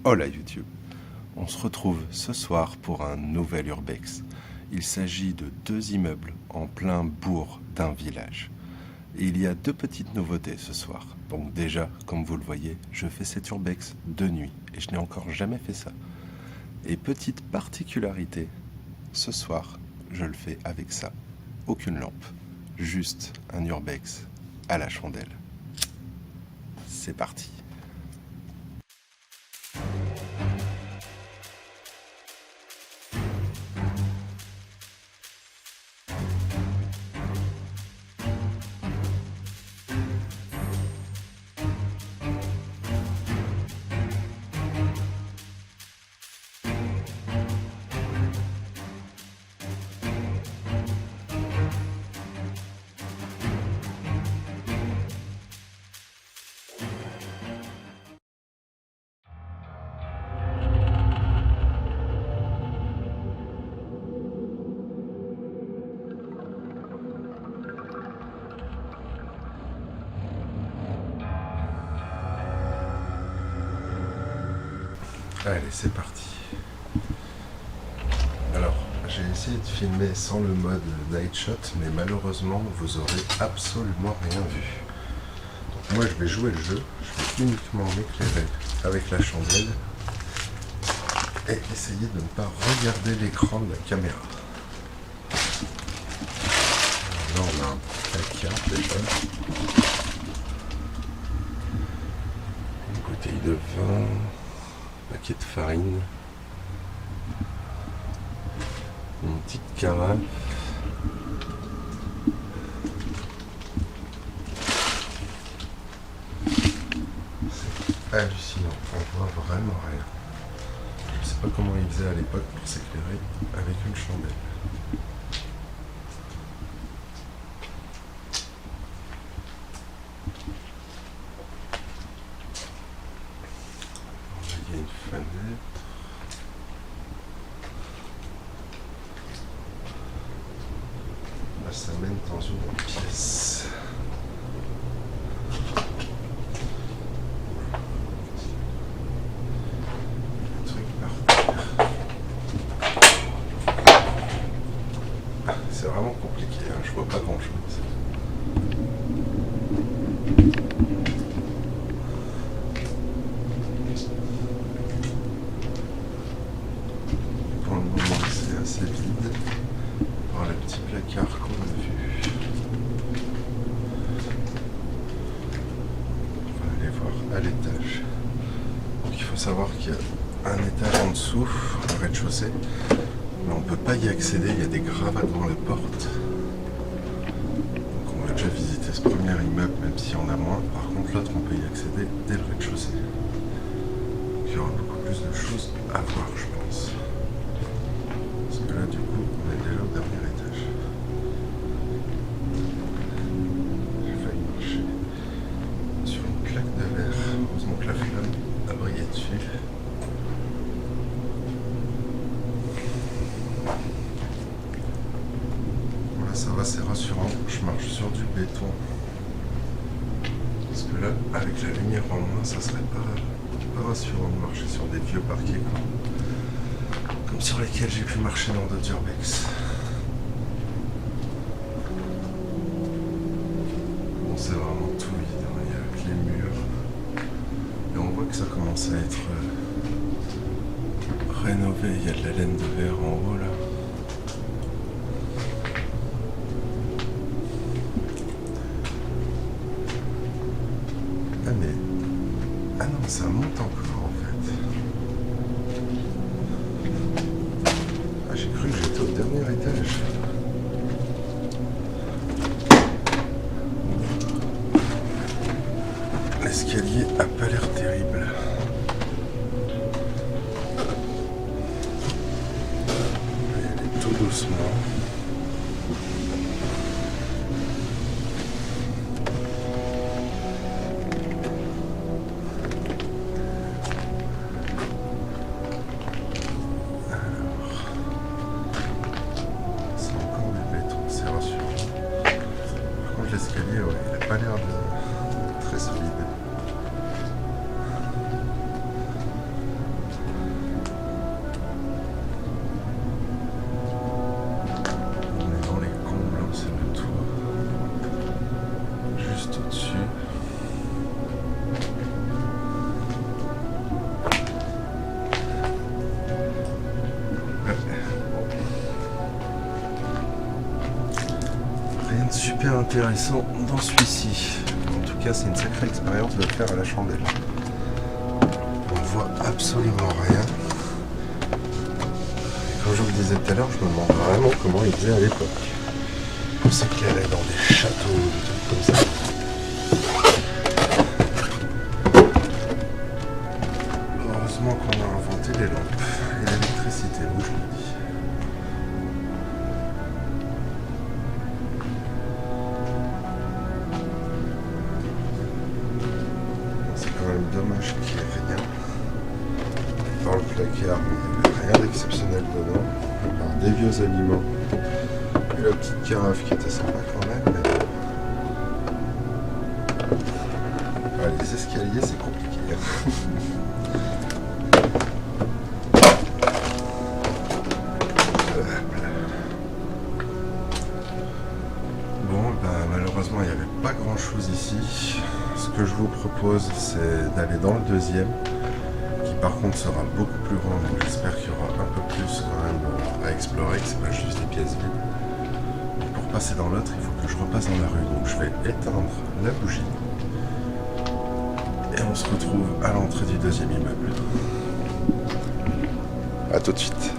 Hola YouTube. On se retrouve ce soir pour un nouvel Urbex. Il s'agit de 2 immeubles en plein bourg d'un village. Et il y a 2 petites nouveautés ce soir. Donc déjà, comme vous le voyez, je fais cet Urbex de nuit et je n'ai encore jamais fait ça. Et petite particularité, ce soir, je le fais avec ça. Aucune lampe, juste un Urbex à la chandelle. C'est parti. Allez, c'est parti. Alors, j'ai essayé de filmer sans le mode night shot, mais malheureusement, vous aurez absolument rien vu. Donc moi, je vais jouer le jeu, je vais uniquement m'éclairer avec la chandelle et essayer de ne pas regarder l'écran de la caméra. Alors là, on a un placard déjà. Une bouteille de vin. Paquet de farine, une petite carafe, c'est hallucinant, on voit vraiment rien. Je sais pas comment ils faisaient à l'époque pour s'éclairer avec une chandelle. Il y a une fenêtre. Là, ça mène dans une pièce. Un truc par terre. C'est vraiment compliqué, hein, je vois pas grand chose. Pour le moment, c'est assez vide. Par le petit placard qu'on a vu. On va aller voir à l'étage. Donc il faut savoir qu'il y a un étage en dessous, au rez-de-chaussée, mais on ne peut pas y accéder, il y a des gravats devant la porte. Donc on va déjà visiter ce premier immeuble, même s'il y en a moins. Par contre l'autre, on peut y accéder dès le rez-de-chaussée. Donc il y aura beaucoup plus de choses à voir, je pense. Parce que là, du coup, on est déjà au dernier étage. J'ai failli marcher sur une plaque de verre. Heureusement que la flamme a brillé dessus. Voilà, ça va, c'est rassurant. Je marche sur du béton. Parce que là, avec la lumière en moins, ça serait pas rassurant de marcher sur des vieux parquets comme sur lesquels j'ai pu marcher dans d'autres urbex. Bon, c'est vraiment tout vide, hein. Il n'y a que les murs. Et on voit que ça commence à être rénové. Il y a de la laine de verre en haut là. Ah mais... Ah non, ça monte encore en fait. Ah, j'ai cru que j'étais au dernier étage. L'escalier a pas l'air terrible. On va y aller tout doucement. C'est encore du béton, c'est rassurant. Par contre l'escalier, ouais, il n'a pas l'air de très solide. hyper intéressant dans celui-ci. En tout cas, c'est une sacrée expérience de le faire à la chandelle. On ne voit absolument rien. Et comme je vous le disais tout à l'heure, je me demande vraiment comment ils faisaient à l'époque. Je sais qu'ils allaient dans des châteaux, des trucs comme ça. Heureusement qu'on a inventé les lampes et l'électricité, où je me dis. C'est quand même dommage qu'il n'y ait rien dans le placard, mais il n'y avait rien d'exceptionnel dedans, à part des vieux aliments et la petite carafe qui était sympa quand même. Mais... Ah, les escaliers, c'est compliqué. Malheureusement, il n'y avait pas grand chose ici. Ce que je vous propose, c'est d'aller dans le deuxième, qui par contre sera beaucoup plus grand. Donc j'espère qu'il y aura un peu plus quand même à explorer, que c'est pas juste des pièces vides. Pour passer dans l'autre, il faut que je repasse dans la rue. Donc je vais éteindre la bougie. Et on se retrouve à l'entrée du deuxième immeuble. A tout de suite.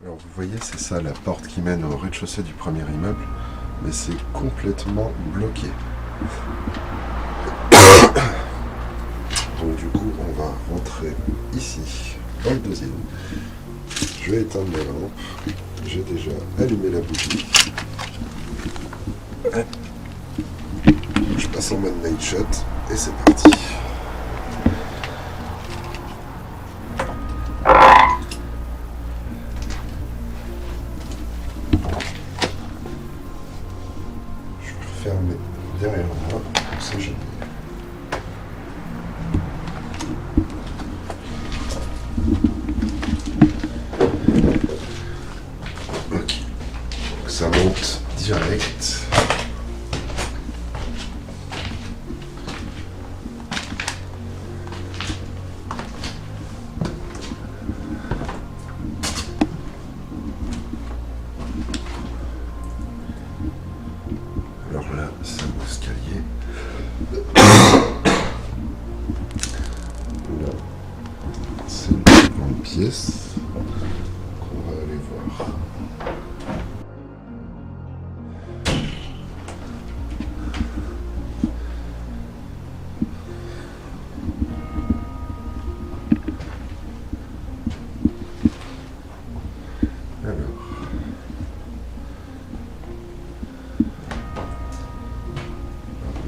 Alors vous voyez, c'est ça la porte qui mène au rez-de-chaussée du premier immeuble, mais c'est complètement bloqué. Donc du coup, on va rentrer ici, dans le deuxième. Je vais éteindre la lampe. J'ai déjà allumé la bougie. Je passe en mode night shot et c'est parti. Fermé derrière moi, on sait jamais. Ok, donc ça monte direct. Alors là, c'est un escalier. Là, c'est une grande pièce qu'on va aller voir.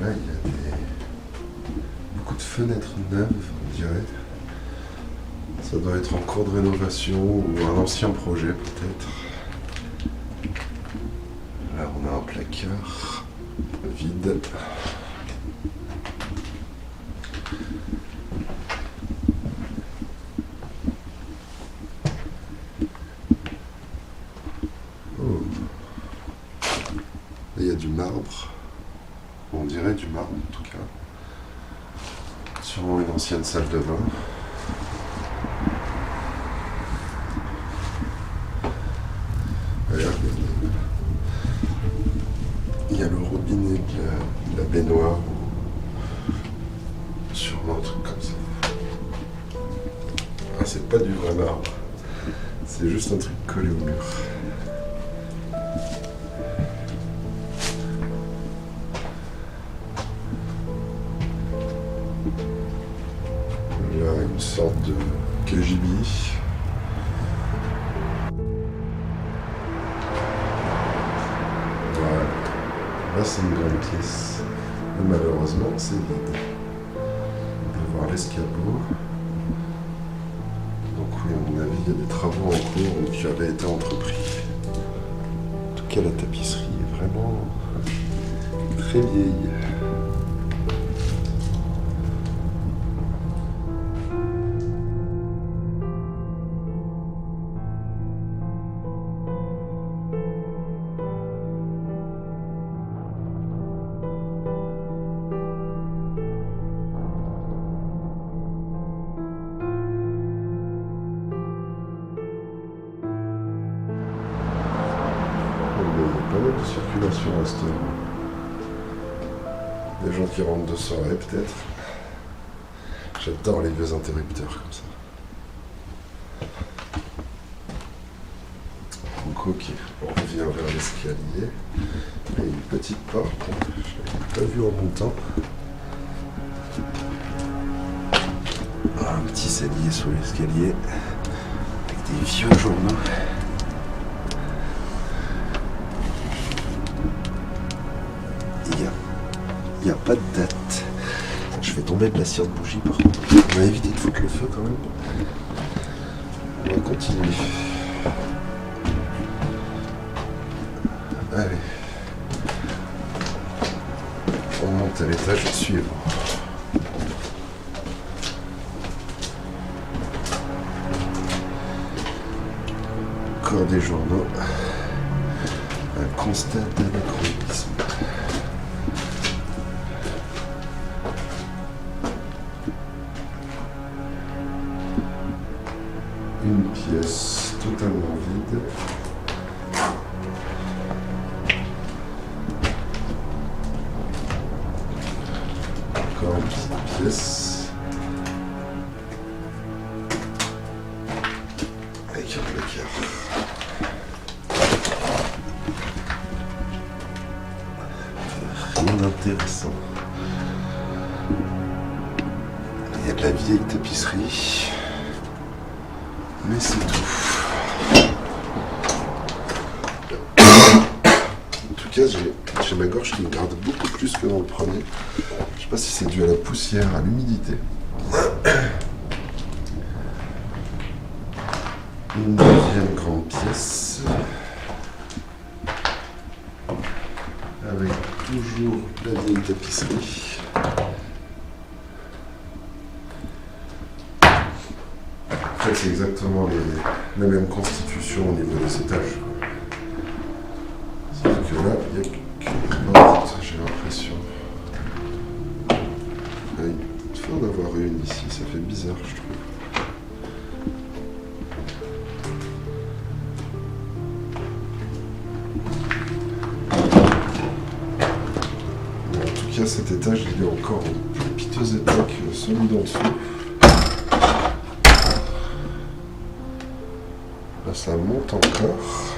Là, il y a beaucoup de fenêtres neuves, on dirait. Ça doit être en cours de rénovation ou un ancien projet peut-être. Là, on a un placard vide. Oh. Il y a du marbre. On dirait du marbre en tout cas. Sûrement une ancienne salle de bain. Il y a le robinet de la baignoire un arbre. C'est juste un truc collé au mur. Là, une sorte de KGB. Voilà. Là, c'est une grande pièce. Mais malheureusement, c'est vide. On peut voir l'escabeau. Donc oui, à mon avis, il y a des travaux en cours qui avaient été entrepris. En tout cas, la tapisserie est vraiment très vieille. Pas mal de circulation à cette heure. Des gens qui rentrent de soirée peut-être. J'adore les vieux interrupteurs comme ça. Donc ok, on revient vers l'escalier. Il y a une petite porte, je l'avais pas vue en montant. Un petit cellier sous l'escalier avec des vieux journaux. Il n'y a pas de date. Je fais tomber de la cire de bougie par contre. On va éviter de foutre le feu quand même. On va continuer. Allez. On monte à l'étage suivant. Encore des journaux. Un constat d'anachronisme. Une pièce totalement vide. Encore une petite pièce. Avec un placard. Rien d'intéressant. Il y a de la vieille tapisserie. Mais c'est tout. En tout cas, j'ai ma gorge qui me garde beaucoup plus que dans le premier. Je sais pas si c'est dû à la poussière, à l'humidité. Une deuxième grande pièce. Avec toujours la vieille tapisserie. En fait, c'est exactement la même constitution au niveau des étages. Sauf que là, il n'y a qu'une porte, j'ai l'impression. Il faut en avoir une ici, ça fait bizarre, je trouve. En tout cas, cet étage, il est encore en plus piteux état que celui d'en dessous. Là, ça monte encore.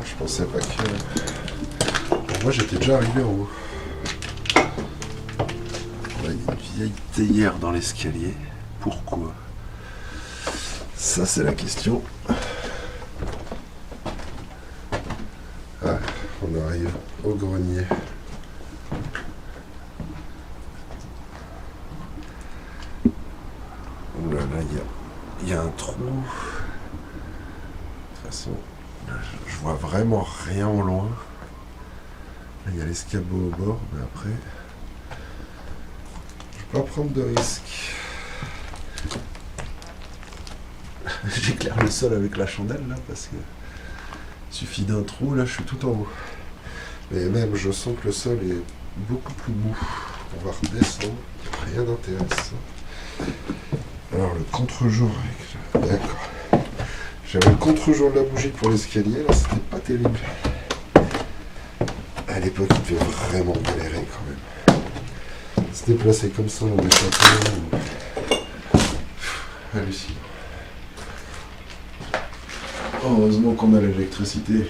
Je pensais pas que... Bon, moi, j'étais déjà arrivé en haut. Là, il y a une vieille théière dans l'escalier. Pourquoi? Ça, c'est la question. Ah, on arrive au grenier. Oh là là, il y a un trou. De toute façon, je vois vraiment rien au loin. Là, il y a l'escabeau au bord, mais après, je peux pas prendre de risques. J'éclaire le sol avec la chandelle là parce que il suffit d'un trou, là je suis tout en haut. Mais même je sens que le sol est beaucoup plus mou. On va redescendre, rien d'intéressant. Alors le contre-jour avec... D'accord. J'avais le contre-jour de la bougie pour l'escalier, là c'était pas terrible. À l'époque il devait vraiment galérer quand même. Se déplacer comme ça dans des châteaux. hallucinant. Heureusement qu'on a l'électricité.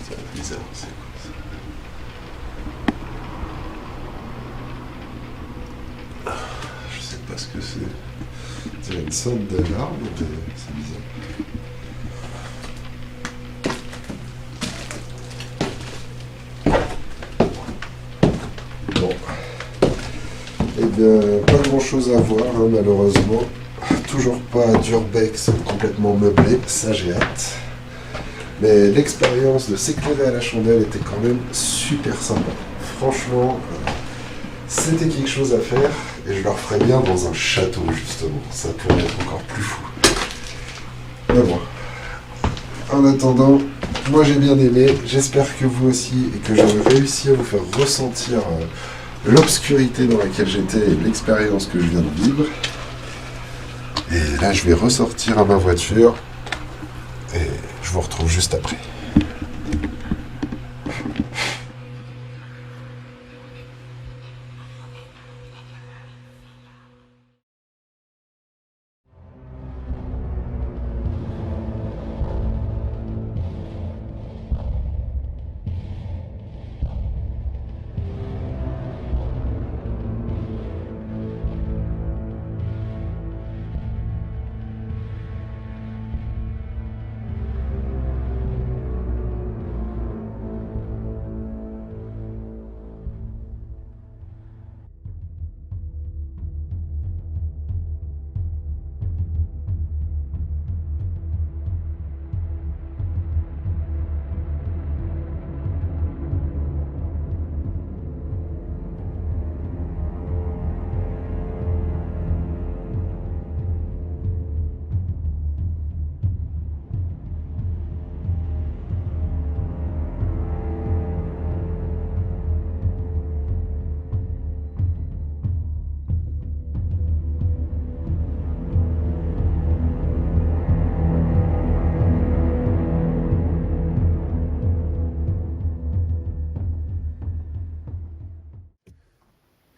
C'est bizarre, c'est quoi ça? Je sais pas ce que c'est. C'est une sorte d'alarme, mais c'est bizarre. Bon. Eh bien, pas grand chose à voir, hein, malheureusement. Toujours pas d'urbex complètement meublé, ça j'ai hâte. Mais l'expérience de s'éclairer à la chandelle était quand même super sympa. Franchement, c'était quelque chose à faire et je le referais bien dans un château justement. Ça pourrait être encore plus fou. Mais bon. En attendant, moi j'ai bien aimé. J'espère que vous aussi et que j'aurai réussi à vous faire ressentir l'obscurité dans laquelle j'étais et l'expérience que je viens de vivre. Et là, je vais ressortir à ma voiture et je vous retrouve juste après.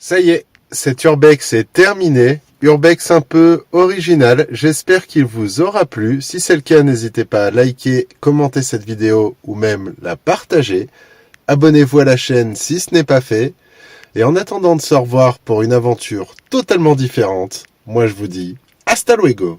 Ça y est, cet urbex est terminé. Urbex un peu original, j'espère qu'il vous aura plu. Si c'est le cas, n'hésitez pas à liker, commenter cette vidéo ou même la partager. Abonnez-vous à la chaîne si ce n'est pas fait. Et en attendant de se revoir pour une aventure totalement différente, moi je vous dis hasta luego.